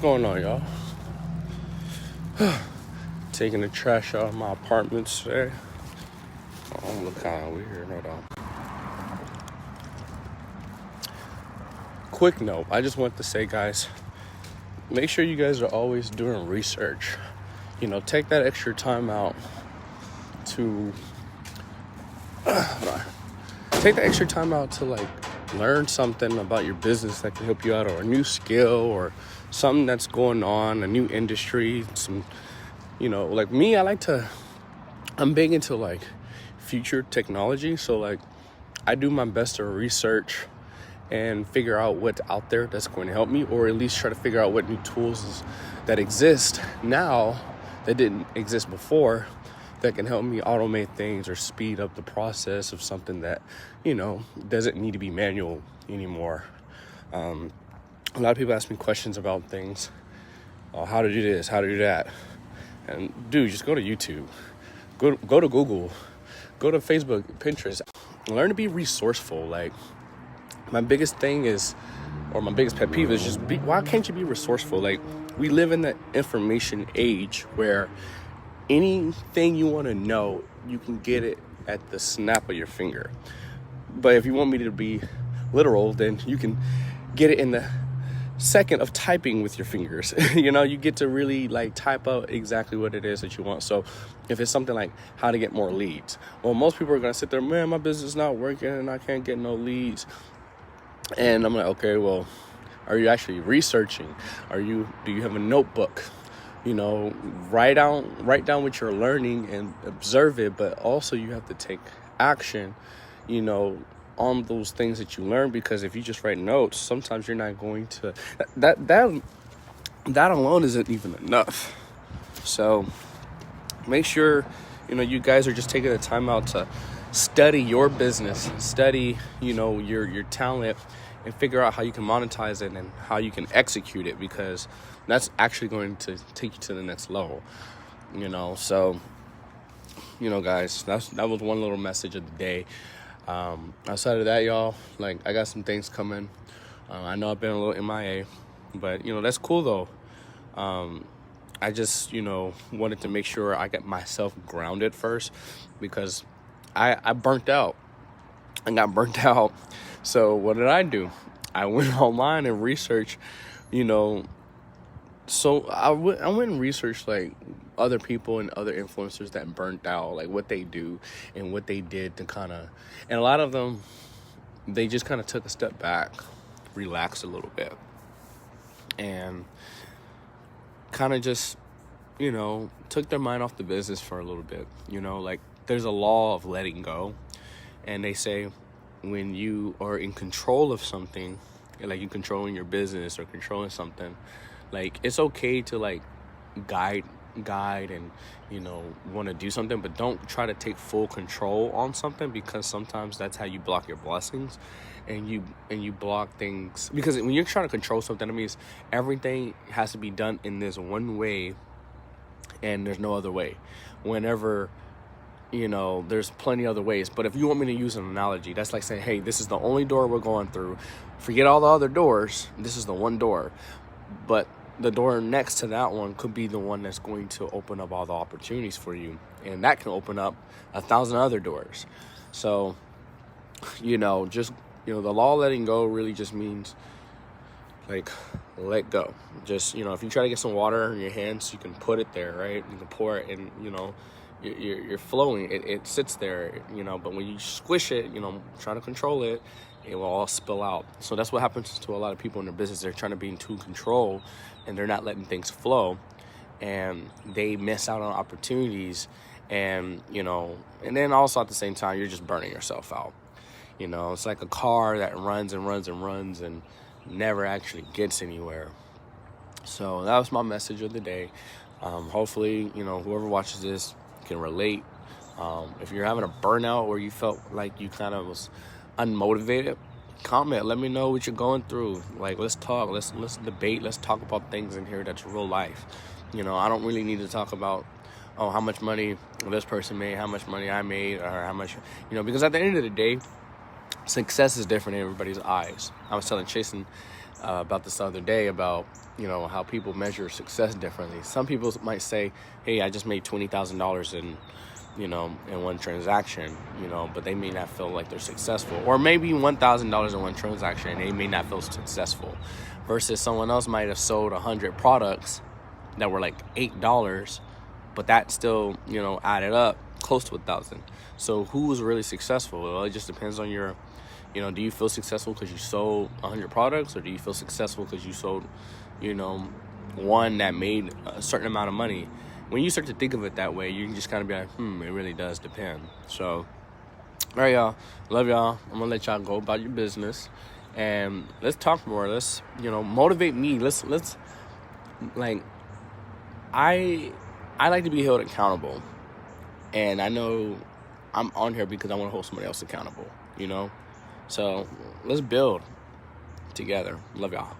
going on, y'all? Taking the trash out of my apartment today. Oh, I'm looking kind of weird. Hold on. Quick note. I just want to say, guys, make sure you guys are always doing research. Take that extra time out to learn something about your business that can help you out, or a new skill, or something that's going on, a new industry. Like me, I'm big into future technology. So I do my best to research and figure out what's out there that's going to help me, or at least try to figure out what new tools that exist now that didn't exist before, that can help me automate things or speed up the process of something that, doesn't need to be manual anymore. A lot of people ask me questions about things. How to do this, how to do that. And dude, just go to YouTube. Go to Google. Go to Facebook, Pinterest. Learn to be resourceful. My biggest thing is, or my biggest pet peeve is just why can't you be resourceful? We live in the information age where anything you want to know, you can get it at the snap of your finger. But if you want me to be literal, then you can get it in the second of typing with your fingers. You get to really type out exactly what it is that you want. So if it's something like how to get more leads, well, most people are going to sit there, man, my business is not working and I can't get no leads. And I'm like, okay, well, are you actually researching? Do you have a notebook? Write down what you're learning and observe it, but also you have to take action, on those things that you learn, because if you just write notes, sometimes you're not going to, that alone isn't even enough. So make sure, you guys are just taking the time out to study your business, study, your talent, and figure out how you can monetize it and how you can execute it, because that's actually going to take you to the next level, So, guys, that was one little message of the day. Outside of that, y'all, I got some things coming. I know I've been a little MIA, but, that's cool, though. I just, wanted to make sure I get myself grounded first, because I burnt out. I got burnt out. So what did I do? I went online and researched, so I went and researched other people and other influencers that burnt out, what they do and what they did to and a lot of them, they just took a step back, relaxed a little bit, and just, took their mind off the business for a little bit. There's a law of letting go, and they say when you are in control of something, you're controlling your business or controlling something, it's okay to guide and want to do something, but don't try to take full control on something, because sometimes that's how you block your blessings, and you block things, because when you're trying to control something, it means everything has to be done in this one way and there's no other way. Whenever there's plenty other ways. But if you want me to use an analogy, that's like saying, hey, this is the only door we're going through. Forget all the other doors. This is the one door. But the door next to that one could be the one that's going to open up all the opportunities for you. And that can open up 1,000 other doors. So, just, the law of letting go really just means, let go. Just, if you try to get some water in your hands, you can put it there, right? You can pour it and, you're flowing. It sits there, but when you squish it, trying to control it, it will all spill out. So that's what happens to a lot of people in their business. They're trying to be in too control, and they're not letting things flow, and they miss out on opportunities, and and then also at the same time, you're just burning yourself out. It's like a car that runs and runs and runs and never actually gets anywhere. So that was my message of the day. Hopefully, whoever watches this can relate. If you're having a burnout where you felt like you was unmotivated, comment, let me know what you're going through. Let's talk, let's debate, let's talk about things in here that's real life. I don't really need to talk about how much money this person made, how much money I made, or how much, because at the end of the day, success is different in everybody's eyes. I was telling Chasen about this the other day about, how people measure success differently. Some people might say, hey, I just made $20,000 in one transaction, but they may not feel like they're successful. Or maybe $1,000 in one transaction and they may not feel successful. Versus someone else might have sold 100 products that were like $8, but that still, added up close to 1,000. So who was really successful? Well, it just depends on your, do you feel successful because you sold 100 products, or do you feel successful because you sold, one that made a certain amount of money? When you start to think of it that way, you can just kind of be like, it really does depend. So, all right, y'all. Love y'all. I'm going to let y'all go about your business. And let's talk more. Let's, motivate me. Let's like, I like to be held accountable. And I know I'm on here because I want to hold somebody else accountable, So let's build together. Love y'all.